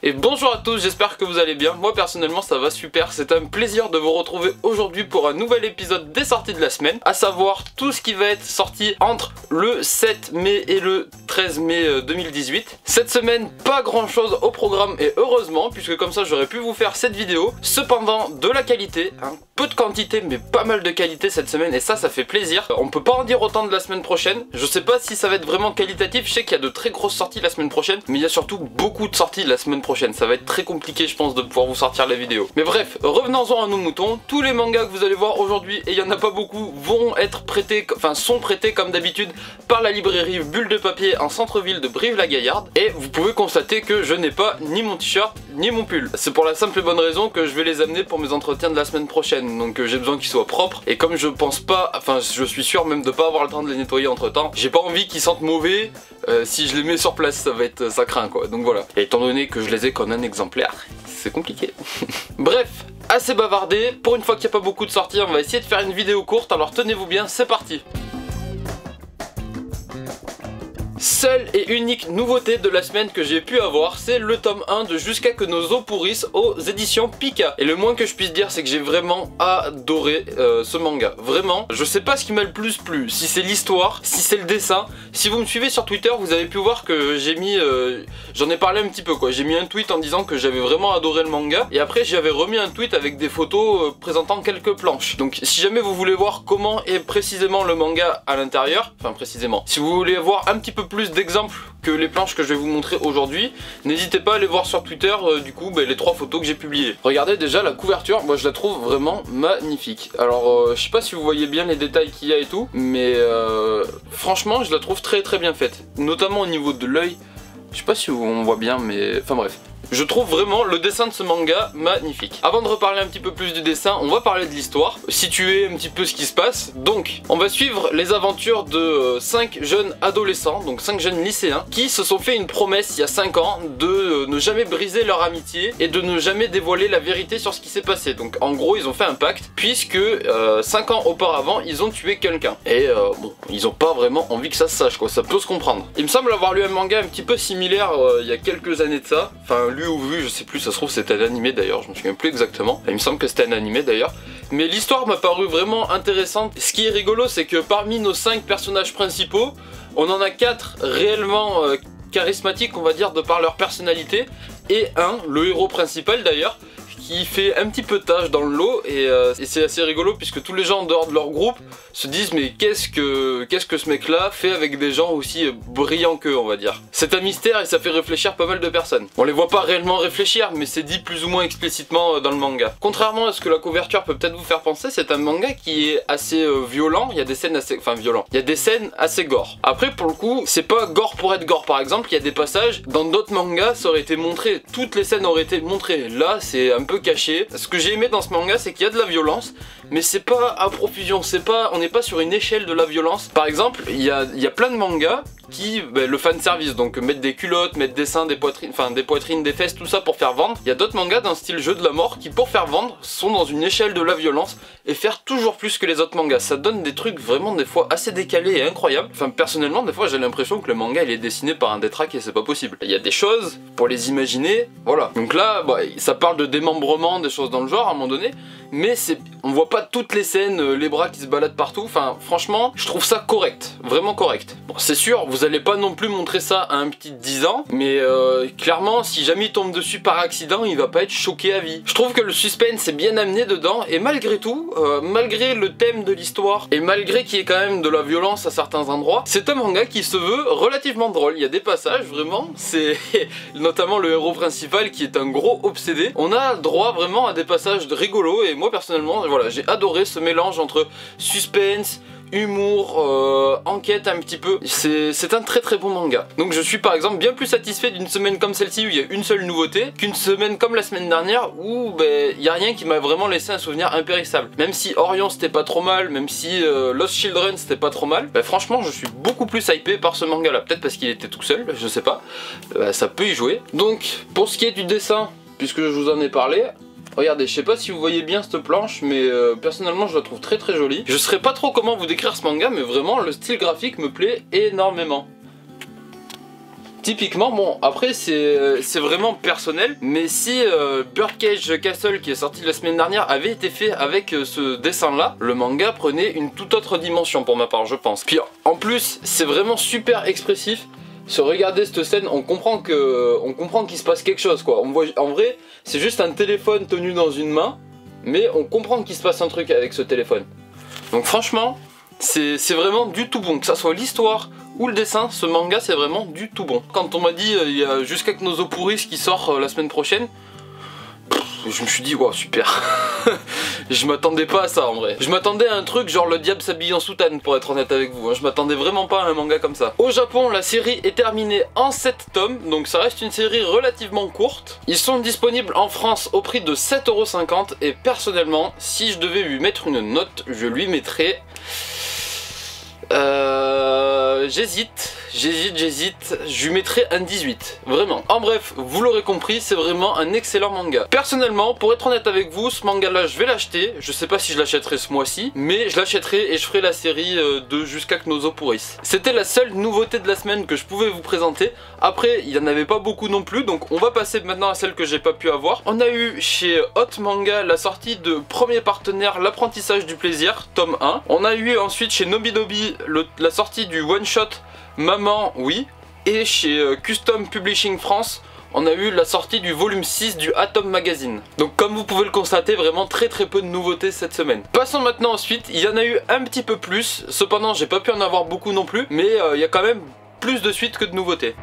Et bonjour à tous, j'espère que vous allez bien. Moi personnellement ça va super, c'est un plaisir de vous retrouver aujourd'hui pour un nouvel épisode des sorties de la semaine, à savoir tout ce qui va être sorti entre le 7 mai et le 13 mai 2018. Cette semaine, pas grand chose au programme et heureusement, puisque comme ça j'aurais pu vous faire cette vidéo. Cependant, de la qualité, hein, peu de quantité mais pas mal de qualité cette semaine et ça fait plaisir. On peut pas en dire autant de la semaine prochaine, je sais pas si ça va être vraiment qualitatif, je sais qu'il y a de très grosses sorties la semaine prochaine, mais il y a surtout beaucoup de sorties la semaine prochaine, ça va être très compliqué je pense de pouvoir vous sortir la vidéo. Mais bref, revenons-en à nos moutons, tous les mangas que vous allez voir aujourd'hui, et il y en a pas beaucoup, vont être prêtés, enfin sont prêtés comme d'habitude par la librairie Bulle de Papier en centre-ville de Brive-la-Gaillarde, et vous pouvez constater que je n'ai pas ni mon t-shirt ni mon pull. C'est pour la simple et bonne raison que je vais les amener pour mes entretiens de la semaine prochaine, donc j'ai besoin qu'ils soient propres, et comme je pense pas, enfin je suis sûr même de pas avoir le temps de les nettoyer entre temps, j'ai pas envie qu'ils sentent mauvais. Si je les mets sur place ça craint quoi, donc voilà. Et étant donné que je les ai qu'en un exemplaire, c'est compliqué. Bref, assez bavardé, pour une fois qu'il n'y a pas beaucoup de sorties, on va essayer de faire une vidéo courte, alors tenez-vous bien, c'est parti. Seule et unique nouveauté de la semaine que j'ai pu avoir, c'est le tome 1 de Jusqu'à que nos os pourrissent aux éditions Pika. Et le moins que je puisse dire, c'est que j'ai vraiment adoré ce manga. Vraiment, je sais pas ce qui m'a le plus plu, si c'est l'histoire, si c'est le dessin. Si vous me suivez sur Twitter, vous avez pu voir que j'ai mis, j'en ai parlé un petit peu quoi, j'ai mis un tweet en disant que j'avais vraiment adoré le manga. Et après j'avais remis un tweet avec des photos présentant quelques planches. Donc si jamais vous voulez voir comment est précisément le manga à l'intérieur, enfin précisément, si vous voulez voir un petit peu plus d'exemples que les planches que je vais vous montrer aujourd'hui, n'hésitez pas à aller voir sur Twitter du coup les 3 photos que j'ai publiées. Regardez déjà la couverture, moi je la trouve vraiment magnifique. Alors je sais pas si vous voyez bien les détails qu'il y a et tout, mais franchement je la trouve très bien faite, notamment au niveau de l'œil. Je sais pas si on voit bien, mais enfin bref. Je trouve vraiment le dessin de ce manga magnifique. Avant de reparler un petit peu plus du dessin, on va parler de l'histoire, situer un petit peu ce qui se passe. Donc, on va suivre les aventures de 5 jeunes adolescents, donc 5 jeunes lycéens, qui se sont fait une promesse il y a 5 ans de ne jamais briser leur amitié et de ne jamais dévoiler la vérité sur ce qui s'est passé. Donc en gros, ils ont fait un pacte, puisque 5 ans auparavant, ils ont tué quelqu'un. Et bon, ils ont pas vraiment envie que ça se sache quoi, ça peut se comprendre. Il me semble avoir lu un manga un petit peu similaire il y a quelques années de ça, enfin lu ou vu, je sais plus, ça se trouve c'était un animé d'ailleurs, je me souviens plus exactement, il me semble que c'était un animé d'ailleurs, mais l'histoire m'a paru vraiment intéressante. Ce qui est rigolo, c'est que parmi nos 5 personnages principaux, on en a 4 réellement charismatiques, on va dire, de par leur personnalité, et un, le héros principal d'ailleurs, qui fait un petit peu tâche dans le lot, et c'est assez rigolo puisque tous les gens en dehors de leur groupe se disent mais qu'est-ce que ce mec là fait avec des gens aussi brillants qu'eux, on va dire. C'est un mystère et ça fait réfléchir pas mal de personnes. On les voit pas réellement réfléchir, mais c'est dit plus ou moins explicitement dans le manga. Contrairement à ce que la couverture peut peut-être vous faire penser, c'est un manga qui est assez violent, il y a des scènes assez... enfin violent, il y a des scènes assez gore. Après pour le coup, c'est pas gore pour être gore, par exemple, il y a des passages, dans d'autres mangas ça aurait été montré, toutes les scènes auraient été montrées, là c'est un peu caché. Ce que j'ai aimé dans ce manga, c'est qu'il y a de la violence, mais c'est pas à profusion, on n'est pas sur une échelle de la violence. Par exemple, il y a plein de mangas qui, le fanservice, donc mettre des culottes, mettre des seins, des poitrines, des fesses, tout ça pour faire vendre. Il y a d'autres mangas d'un style jeu de la mort qui, pour faire vendre, sont dans une échelle de la violence et faire toujours plus que les autres mangas. Ça donne des trucs vraiment des fois assez décalés et incroyables. Enfin personnellement, des fois j'ai l'impression que le manga il est dessiné par un détraqué et c'est pas possible. Il y a des choses, pour les imaginer, voilà. Donc là, ça parle de démembrement, des choses dans le genre à un moment donné, mais on voit pas toutes les scènes, les bras qui se baladent partout. Enfin franchement, je trouve ça correct, vraiment correct. Bon, c'est sûr, vous allez pas non plus montrer ça à un petit de 10 ans, mais clairement si jamais il tombe dessus par accident, il va pas être choqué à vie. Je trouve que le suspense est bien amené dedans, et malgré tout, malgré le thème de l'histoire, et malgré qu'il y ait quand même de la violence à certains endroits, c'est un manga qui se veut relativement drôle. Il y a des passages vraiment, c'est notamment le héros principal qui est un gros obsédé. On a droit vraiment à des passages rigolos, et moi personnellement, voilà, j'ai adoré ce mélange entre suspense, humour, enquête un petit peu. C'est un très bon manga. Donc je suis par exemple bien plus satisfait d'une semaine comme celle-ci où il y a une seule nouveauté qu'une semaine comme la semaine dernière où il n'y a rien qui m'a vraiment laissé un souvenir impérissable. Même si Orion c'était pas trop mal, même si Lost Children c'était pas trop mal, franchement je suis beaucoup plus hypé par ce manga là. Peut-être parce qu'il était tout seul, je sais pas, ça peut y jouer. Donc pour ce qui est du dessin, puisque je vous en ai parlé, regardez, je sais pas si vous voyez bien cette planche, mais personnellement je la trouve très jolie. Je saurais pas trop comment vous décrire ce manga, mais vraiment le style graphique me plaît énormément. typiquement, bon après c'est vraiment personnel, mais si Birdcage Castle qui est sorti la semaine dernière avait été fait avec ce dessin là, le manga prenait une toute autre dimension pour ma part je pense. Puis en plus c'est vraiment super expressif. Se regarder cette scène, on comprend qu'il se passe quelque chose quoi. On voit, en vrai, c'est juste un téléphone tenu dans une main, mais on comprend qu'il se passe un truc avec ce téléphone. Donc franchement, c'est vraiment du tout bon. Que ça soit l'histoire ou le dessin, ce manga c'est vraiment du tout bon. Quand on m'a dit il y a Jusqu'à que nos os pourrissent qui sort la semaine prochaine, je me suis dit wow super. Je m'attendais pas à ça en vrai. Je m'attendais à un truc genre le diable s'habille en soutane pour être honnête avec vous. Je m'attendais vraiment pas à un manga comme ça. Au Japon la série est terminée en 7 tomes. Donc ça reste une série relativement courte. Ils sont disponibles en France au prix de 7,50 € et personnellement si je devais lui mettre une note je lui mettrais... J'hésite, je lui mettrai un 18, vraiment. En bref, vous l'aurez compris, c'est vraiment un excellent manga. Personnellement, pour être honnête avec vous, ce manga là, je vais l'acheter. Je sais pas si je l'achèterai ce mois-ci, mais je l'achèterai et je ferai la série de Jusqu'à que nos os pourrissent. C'était la seule nouveauté de la semaine que je pouvais vous présenter. Après, il n'y en avait pas beaucoup non plus, donc on va passer maintenant à celle que j'ai pas pu avoir. On a eu chez Hot Manga la sortie de Premier Partenaire, l'apprentissage du plaisir, tome 1. On a eu ensuite chez Nobinobi la sortie du one shot Maman oui, et chez Custom Publishing France on a eu la sortie du volume 6 du Atom Magazine. Donc comme vous pouvez le constater, vraiment très peu de nouveautés cette semaine. Passons maintenant ensuite, il y en a eu un petit peu plus, cependant j'ai pas pu en avoir beaucoup non plus, mais il y a quand même plus de suites que de nouveautés.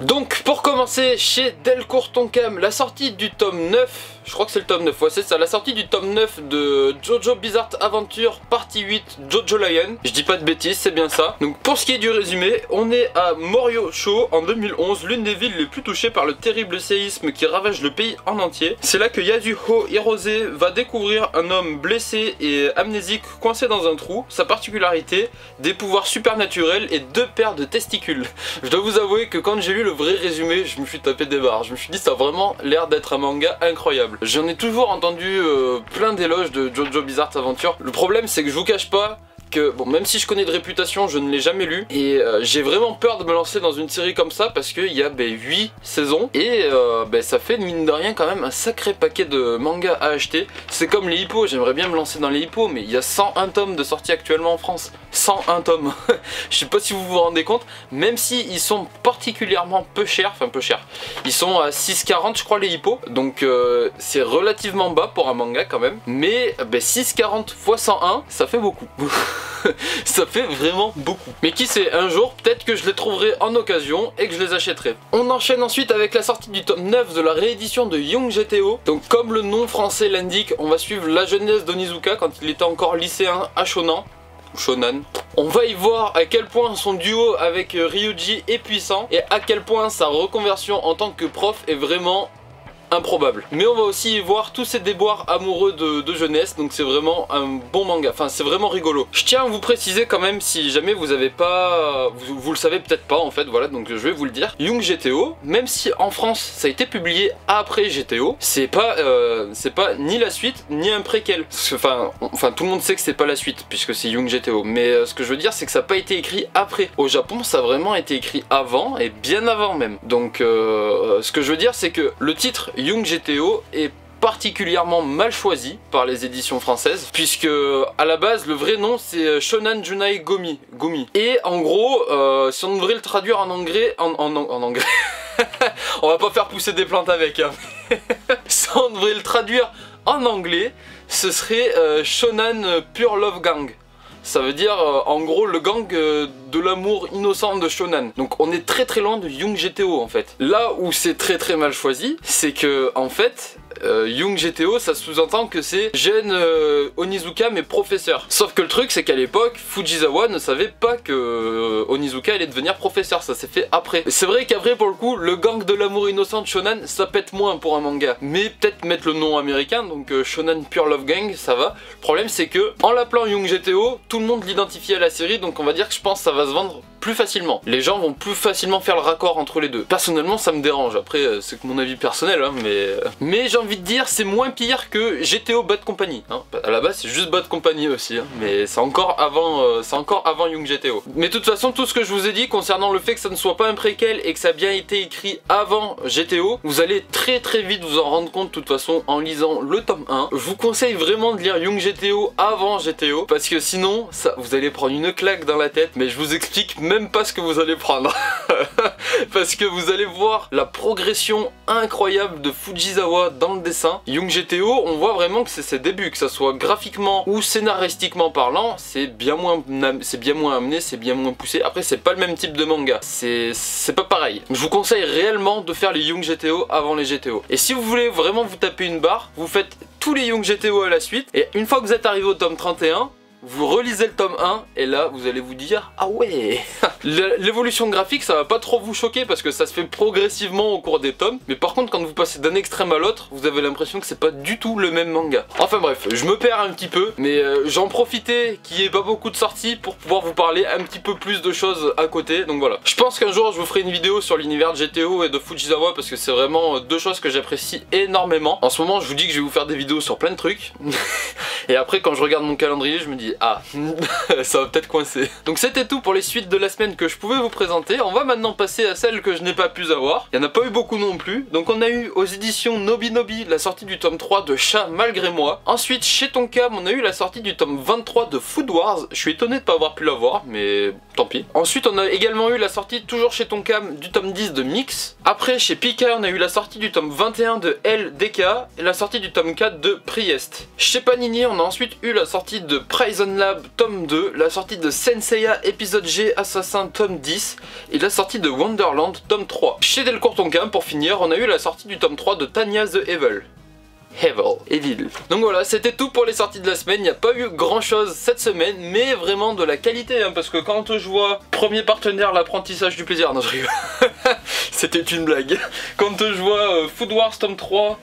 Donc pour commencer, chez Delcourt Tonkam, la sortie du tome 9, je crois que c'est le tome 9, ouais c'est ça, la sortie du tome 9 de JoJo Bizarre Adventure partie 8 Jojo Lion. Je dis pas de bêtises, c'est bien ça. Donc pour ce qui est du résumé, on est à Moriocho en 2011, l'une des villes les plus touchées par le terrible séisme qui ravage le pays en entier. C'est là que Yasuho Hirose va découvrir un homme blessé et amnésique coincé dans un trou. Sa particularité, des pouvoirs supernaturels et 2 paires de testicules. Je dois vous avouer que quand j'ai lu le vrai résumé, je me suis tapé des barres. Je me suis dit ça a vraiment l'air d'être un manga incroyable. J'en ai toujours entendu plein d'éloges de JoJo Bizarre Adventure. Le problème c'est que je vous cache pas que, bon, même si je connais de réputation, je ne l'ai jamais lu et j'ai vraiment peur de me lancer dans une série comme ça parce qu'il y a 8 saisons et ça fait mine de rien quand même un sacré paquet de mangas à acheter. C'est comme les hippos, j'aimerais bien me lancer dans les hippos mais il y a 101 tomes de sortie actuellement en France. 101 tomes. Je sais pas si vous vous rendez compte, même si ils sont particulièrement peu chers, enfin peu chers. Ils sont à 6,40 je crois les hippos, donc c'est relativement bas pour un manga quand même. Mais 6,40 x 101, ça fait beaucoup. Ça fait vraiment beaucoup. Mais qui sait, un jour peut-être que je les trouverai en occasion et que je les achèterai. On enchaîne ensuite avec la sortie du tome 9 de la réédition de Young GTO. Donc comme le nom français l'indique, on va suivre la jeunesse d'Onizuka quand il était encore lycéen à Shonan. On va y voir à quel point son duo avec Ryuji est puissant et à quel point sa reconversion en tant que prof est vraiment improbable. Mais on va aussi y voir tous ces déboires amoureux de jeunesse, donc c'est vraiment un bon manga, enfin c'est vraiment rigolo. Je tiens à vous préciser quand même, si jamais vous avez pas, vous le savez peut-être pas en fait, voilà, donc je vais vous le dire. Young GTO, même si en France ça a été publié après GTO, c'est pas ni la suite ni un préquel. Enfin tout le monde sait que c'est pas la suite puisque c'est Young GTO, mais ce que je veux dire c'est que ça n'a pas été écrit après. Au Japon ça a vraiment été écrit avant et bien avant même. Donc ce que je veux dire c'est que le titre Young GTO est particulièrement mal choisi par les éditions françaises puisque à la base le vrai nom c'est Shonan Junai Gomi. Et en gros si on devrait le traduire en anglais en anglais on va pas faire pousser des plantes avec hein. Si on devrait le traduire en anglais ce serait Shonan Pure Love Gang. Ça veut dire en gros le gang de l'amour innocent de Shonan. Donc on est très loin de Young GTO en fait. Là où c'est très mal choisi, c'est que en fait Young GTO ça sous-entend que c'est jeune Onizuka mais professeur. Sauf que le truc c'est qu'à l'époque Fujisawa ne savait pas que Onizuka allait devenir professeur, ça s'est fait après. C'est vrai qu'après pour le coup le gang de l'amour innocent de Shonan ça pète moins pour un manga. Mais peut-être mettre le nom américain, donc Shonan Pure Love Gang ça va. Le problème c'est que en l'appelant Young GTO, tout le monde l'identifie à la série, donc on va dire que je pense que ça va se vendre plus facilement. Les gens vont plus facilement faire le raccord entre les deux. Personnellement ça me dérange, après c'est que mon avis personnel hein, mais j'ai envie envie de dire c'est moins pire que GTO Bad Company, hein. À la base c'est juste Bad Company aussi, hein. Mais c'est encore avant Young GTO. Mais de toute façon tout ce que je vous ai dit concernant le fait que ça ne soit pas un préquel et que ça a bien été écrit avant GTO, vous allez très vite vous en rendre compte de toute façon en lisant le tome 1. Je vous conseille vraiment de lire Young GTO avant GTO parce que sinon ça, vous allez prendre une claque dans la tête, mais je vous explique même pas ce que vous allez prendre. Parce que vous allez voir la progression incroyable de Fujisawa dans le dessin. Young GTO, on voit vraiment que c'est ses débuts, que ça soit graphiquement ou scénaristiquement parlant, c'est bien moins amené, c'est bien moins poussé. Après c'est pas le même type de manga, c'est pas pareil. Je vous conseille réellement de faire les Young GTO avant les GTO. Et si vous voulez vraiment vous taper une barre, vous faites tous les Young GTO à la suite, et une fois que vous êtes arrivé au tome 31, vous relisez le tome 1 et là vous allez vous dire ah ouais. L'évolution graphique ça va pas trop vous choquer parce que ça se fait progressivement au cours des tomes, mais par contre quand vous passez d'un extrême à l'autre vous avez l'impression que c'est pas du tout le même manga. Enfin bref, je me perds un petit peu, mais j'en profitais qu'il n'y ait pas beaucoup de sorties pour pouvoir vous parler un petit peu plus de choses à côté, donc voilà. Je pense qu'un jour je vous ferai une vidéo sur l'univers de GTO et de Fujisawa parce que c'est vraiment deux choses que j'apprécie énormément. En ce moment je vous dis que je vais vous faire des vidéos sur plein de trucs et après quand je regarde mon calendrier je me dis ah, ça va peut-être coincer. Donc c'était tout pour les suites de la semaine que je pouvais vous présenter. On va maintenant passer à celles que je n'ai pas pu avoir. Il n'y en a pas eu beaucoup non plus. Donc on a eu aux éditions Nobinobi la sortie du tome 3 de Chat malgré moi. Ensuite chez Tonkam on a eu la sortie du tome 23 de Food Wars. Je suis étonné de ne pas avoir pu l'avoir, mais tant pis. Ensuite on a également eu la sortie toujours chez Tonkam du tome 10 de Mix. Après chez Pika on a eu la sortie du tome 21 de LDK et la sortie du tome 4 de Priest. Chez Panini on a ensuite eu la sortie de Prison Lab tome 2, la sortie de Senseiya épisode G Assassin tome 10 et la sortie de Wonderland tome 3. Chez Delcourt Tonkam pour finir on a eu la sortie du tome 3 de Tanya the Evil. Donc voilà, c'était tout pour les sorties de la semaine. Il n'y a pas eu grand chose cette semaine, mais vraiment de la qualité, hein, parce que quand je vois premier partenaire, l'apprentissage du plaisir, non je rigole, c'était une blague. Quand je vois Food Wars tome 3,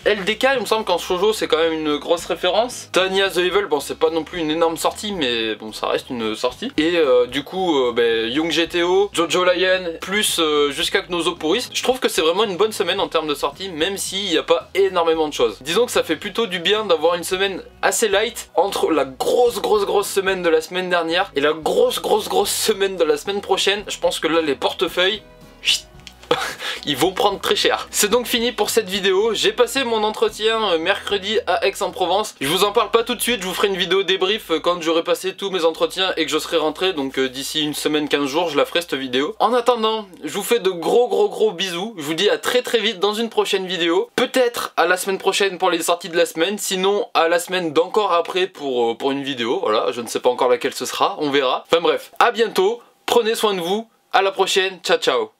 LDK, il me semble qu'en shoujo c'est quand même une grosse référence. Tanya the Evil, bon c'est pas non plus une énorme sortie, mais bon ça reste une sortie. Et du coup Young GTO, Jojo Lion, plus jusqu'à que nos Oporis. Je trouve que c'est vraiment une bonne semaine en termes de sortie, même s'il n'y a pas énormément de choses. Disons que ça fait plutôt du bien d'avoir une semaine assez light entre la grosse semaine de la semaine dernière et la grosse semaine de la semaine prochaine. Je pense que là les portefeuilles ils vont prendre très cher. C'est donc fini pour cette vidéo. J'ai passé mon entretien mercredi à Aix-en-Provence. Je vous en parle pas tout de suite, je vous ferai une vidéo débrief quand j'aurai passé tous mes entretiens et que je serai rentré. Donc d'ici une semaine, 15 jours, je la ferai cette vidéo. En attendant, je vous fais de gros bisous. Je vous dis à très vite dans une prochaine vidéo. Peut-être à la semaine prochaine pour les sorties de la semaine. Sinon à la semaine d'encore après pour une vidéo. Voilà, je ne sais pas encore laquelle ce sera, on verra. Enfin bref, à bientôt, prenez soin de vous, à la prochaine, ciao ciao.